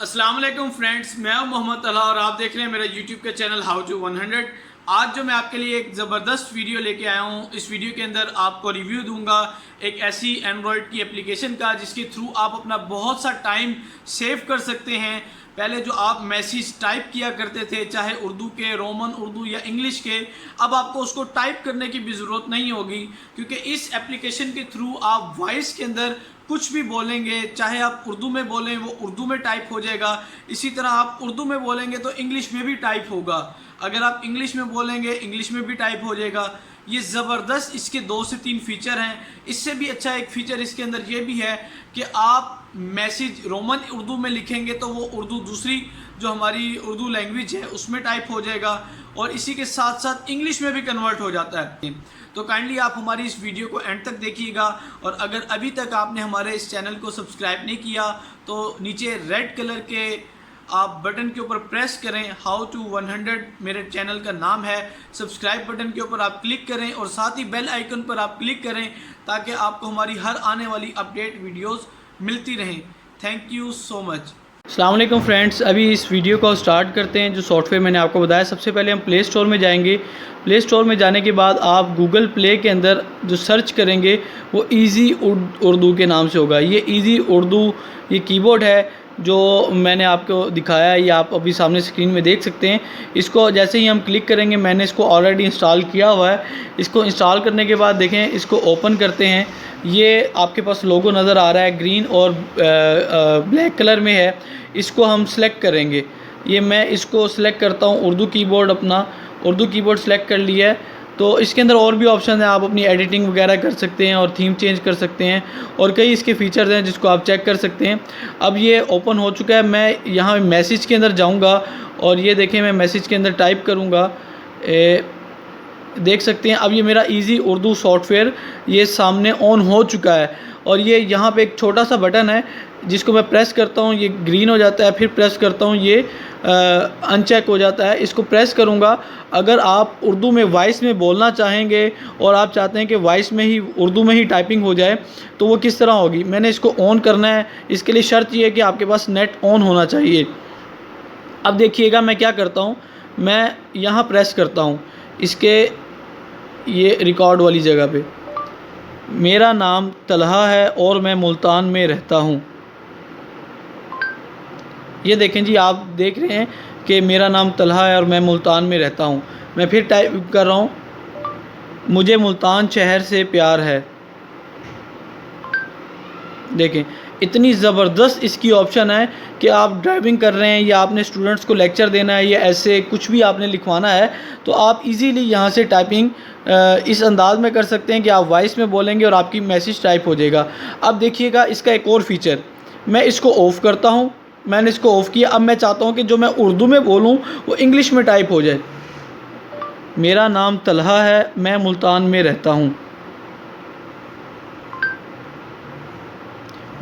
अस्सलाम वालेकुम फ्रेंड्स, मैं हूं मोहम्मद तलहा और आप देख रहे हैं मेरा यूट्यूब के चैनल हाउ टू 100। आज जो मैं आपके लिए एक ज़बरदस्त वीडियो लेके आया हूं, इस वीडियो के अंदर आपको रिव्यू दूंगा एक ऐसी एंड्रॉयड की एप्लीकेशन का जिसके थ्रू आप अपना बहुत सा टाइम सेव कर सकते हैं। पहले जो आप मैसेज टाइप किया करते थे, चाहे उर्दू के, रोमन उर्दू या इंग्लिश के, अब आपको उसको टाइप करने की भी ज़रूरत नहीं होगी, क्योंकि इस एप्लीकेशन के थ्रू आप वॉइस के अंदर कुछ भी बोलेंगे, चाहे आप उर्दू में बोलें वो उर्दू में टाइप हो जाएगा। इसी तरह आप उर्दू में बोलेंगे तो इंग्लिश में भी टाइप होगा, अगर आप इंग्लिश में बोलेंगे इंग्लिश में भी टाइप हो जाएगा। ये ज़बरदस्त इसके 2 से 3 फीचर हैं। इससे भी अच्छा एक फ़ीचर इसके अंदर ये भी है कि आप मैसेज रोमन उर्दू में लिखेंगे तो वो उर्दू दूसरी जो हमारी उर्दू लैंग्वेज है उसमें टाइप हो जाएगा, और इसी के साथ साथ इंग्लिश में भी कन्वर्ट हो जाता है। तो काइंडली आप हमारी इस वीडियो को एंड तक देखिएगा, और अगर अभी तक आपने हमारे इस चैनल को सब्सक्राइब नहीं किया तो नीचे रेड कलर के आप बटन के ऊपर प्रेस करें, हाउ टू 100 मेरे चैनल का नाम है। सब्सक्राइब बटन के ऊपर आप क्लिक करें और साथ ही बेल आइकन पर आप क्लिक करें ताकि आपको हमारी हर आने वाली अपडेट वीडियोस मिलती रहें। Thank you so much. अस्सलाम वालेकुम फ्रेंड्स, अभी इस वीडियो को स्टार्ट करते हैं। जो सॉफ्टवेयर मैंने आपको बताया, सबसे पहले हम प्ले स्टोर में जाएंगे। प्ले स्टोर में जाने के बाद आप गूगल प्ले के अंदर जो सर्च करेंगे वो ईज़ी उर्दू के नाम से होगा। ये ईज़ी उर्दू ये कीबोर्ड है जो मैंने आपको दिखाया है, ये आप अभी सामने स्क्रीन में देख सकते हैं। इसको जैसे ही हम क्लिक करेंगे, मैंने इसको ऑलरेडी इंस्टॉल किया हुआ है। इसको इंस्टॉल करने के बाद देखें, इसको ओपन करते हैं। ये आपके पास लोगो नज़र आ रहा है, ग्रीन और ब्लैक कलर में है। इसको हम सेलेक्ट करेंगे। ये मैं इसको सिलेक्ट करता हूँ, उर्दू कीबोर्ड, अपना उर्दू कीबोर्ड सेलेक्ट कर लिया है। तो इसके अंदर और भी ऑप्शन है, आप अपनी एडिटिंग वगैरह कर सकते हैं और थीम चेंज कर सकते हैं, और कई इसके फीचर्स हैं जिसको आप चेक कर सकते हैं। अब ये ओपन हो चुका है। मैं यहाँ मैसेज के अंदर जाऊँगा और ये देखें, मैं मैसेज के अंदर टाइप करूँगा, देख सकते हैं। अब ये मेरा इजी उर्दू सॉफ्टवेयर ये सामने ऑन हो चुका है, और ये यहाँ पे एक छोटा सा बटन है जिसको मैं प्रेस करता हूँ, ये ग्रीन हो जाता है, फिर प्रेस करता हूँ, ये अनचेक हो जाता है। इसको प्रेस करूँगा। अगर आप उर्दू में वॉइस में बोलना चाहेंगे और आप चाहते हैं कि वॉइस में ही उर्दू में ही टाइपिंग हो जाए तो वो किस तरह होगी, मैंने इसको ऑन करना है। इसके लिए शर्त ये है कि आपके पास नेट ऑन होना चाहिए। अब देखिएगा मैं क्या करता हूँ, मैं यहाँ प्रेस करता हूँ इसके ये रिकॉर्ड वाली जगह पे, मेरा नाम तलहा है और मैं मुल्तान में रहता हूँ। ये देखें जी, आप देख रहे हैं कि मेरा नाम तलहा है और मैं मुल्तान में रहता हूँ। मैं फिर टाइप कर रहा हूँ, मुझे मुल्तान शहर से प्यार है। देखें, इतनी ज़बरदस्त इसकी ऑप्शन है कि आप ड्राइविंग कर रहे हैं या आपने स्टूडेंट्स को लेक्चर देना है या ऐसे कुछ भी आपने लिखवाना है तो आप इजीली यहाँ से टाइपिंग इस अंदाज में कर सकते हैं कि आप वॉइस में बोलेंगे और आपकी मैसेज टाइप हो जाएगा। अब देखिएगा इसका एक और फीचर, मैं इसको ऑफ़ करता हूँ। मैंने इसको ऑफ़ किया। अब मैं चाहता हूँ कि जो मैं उर्दू में बोलूँ वो इंग्लिश में टाइप हो जाए। मेरा नाम तलहा है, मैं मुल्तान में रहता हूँ।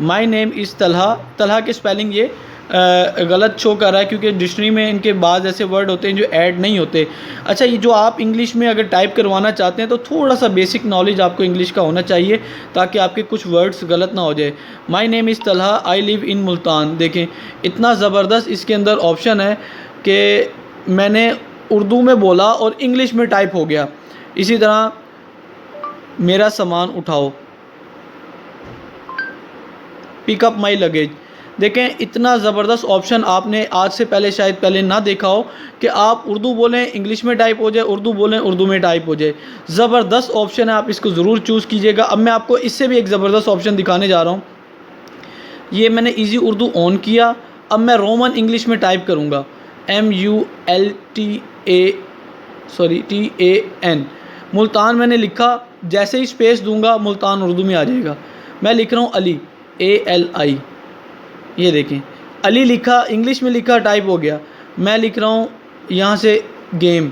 My name is Talha. Talha की स्पेलिंग ये गलत शो कर रहा है क्योंकि डिक्शनरी में इनके बाद ऐसे वर्ड होते हैं जो ऐड नहीं होते। अच्छा, ये जो आप इंग्लिश में अगर टाइप करवाना चाहते हैं तो थोड़ा सा बेसिक नॉलेज आपको इंग्लिश का होना चाहिए ताकि आपके कुछ वर्ड्स गलत ना हो जाए। My name is Talha, I live in Multan. देखें, इतना ज़बरदस्त इसके अंदर ऑप्शन है कि मैंने उर्दू में बोला और इंग्लिश में टाइप हो गया। इसी तरह मेरा सामान उठाओ, पिकअप माई लगेज। देखें, इतना ज़बरदस्त ऑप्शन आपने आज से पहले शायद पहले ना देखा हो कि आप उर्दू बोलें इंग्लिश में टाइप हो जाए, उर्दू बोलें उर्दू में टाइप हो जाए। ज़बरदस्त ऑप्शन है, आप इसको ज़रूर चूज़ कीजिएगा। अब मैं आपको इससे भी एक ज़बरदस्त ऑप्शन दिखाने जा रहा हूँ। ये मैंने इजी उर्दू ऑन किया। अब मैं रोमन इंग्लिश में टाइप करूँगा, MULTAN। मुल्तान मैंने लिखा, जैसे ही स्पेस दूंगा मुल्तान उर्दू में आ जाएगा। मैं लिख रहा हूँ अली, ALI। ये देखें, अली लिखा, इंग्लिश में लिखा, टाइप हो गया। मैं लिख रहा हूँ यहाँ से गेम,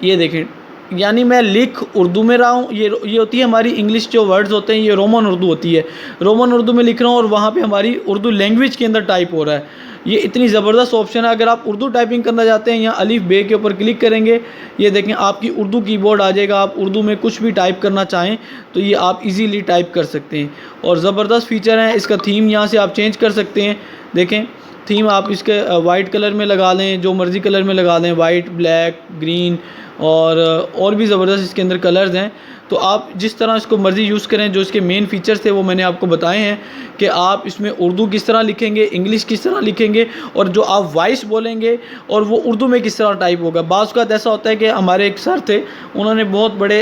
ये देखें यानी मैं लिख उर्दू में रहा हूँ, ये होती है हमारी इंग्लिश जो वर्ड्स होते हैं, ये रोमन उर्दू होती है, रोमन उर्दू में लिख रहा हूँ और वहाँ पे हमारी उर्दू लैंग्वेज के अंदर टाइप हो रहा है। ये इतनी ज़बरदस्त ऑप्शन है। अगर आप उर्दू टाइपिंग करना चाहते हैं, यहाँ अलिफ बे के ऊपर क्लिक करेंगे, ये देखें आपकी उर्दू कीबोर्ड आ जाएगा। आप उर्दू में कुछ भी टाइप करना चाहें तो ये आप इजीली टाइप कर सकते हैं और ज़बरदस्त फीचर है। इसका थीम यहाँ से आप चेंज कर सकते हैं। देखें थीम आप इसके वाइट कलर में लगा लें, जो मर्ज़ी कलर में लगा लें, वाइट, ब्लैक, ग्रीन और भी ज़बरदस्त इसके अंदर कलर्स हैं। तो आप जिस तरह इसको मर्ज़ी यूज़ करें। जो इसके मेन फ़ीचर्स थे वो मैंने आपको बताए हैं कि आप इसमें उर्दू किस तरह लिखेंगे, इंग्लिश किस तरह लिखेंगे और जो आप वॉइस बोलेंगे और वो उर्दू में किस तरह टाइप होगा। बाज़ का ऐसा होता है कि हमारे एक सर थे, उन्होंने बहुत बड़े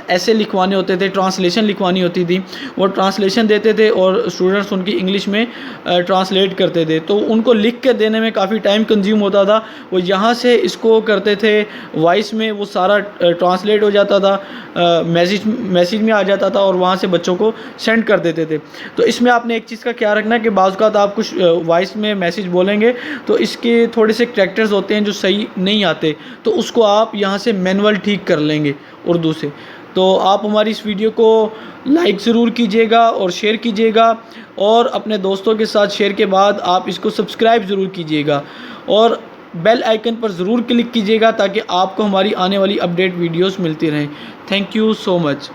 ऐसे लिखवाने होते थे, ट्रांसलेशन लिखवानी होती थी, वो ट्रांसलेशन देते थे और स्टूडेंट्स उनकी इंग्लिश में ट्रांसलेट करते थे, तो उनको लिख के देने में काफ़ी टाइम कंज्यूम होता था। वो यहाँ से इसको करते थे वॉइस में, वो सारा ट्रांसलेट हो जाता था, मैसेज में आ जाता था और वहाँ से बच्चों को सेंड कर देते थे। तो इसमें आपने एक चीज़ का ख्याल रखना है कि बाज़ का आप कुछ वॉइस में मैसेज बोलेंगे तो इसके थोड़े से करैक्टर्स होते हैं जो सही नहीं आते, तो उसको आप यहाँ से मैनुअल ठीक कर लेंगे उर्दू से। तो आप हमारी इस वीडियो को लाइक ज़रूर कीजिएगा और शेयर कीजिएगा और अपने दोस्तों के साथ शेयर के बाद आप इसको सब्सक्राइब ज़रूर कीजिएगा और बेल आइकन पर ज़रूर क्लिक कीजिएगा ताकि आपको हमारी आने वाली अपडेट वीडियोस मिलती रहें। Thank you so much.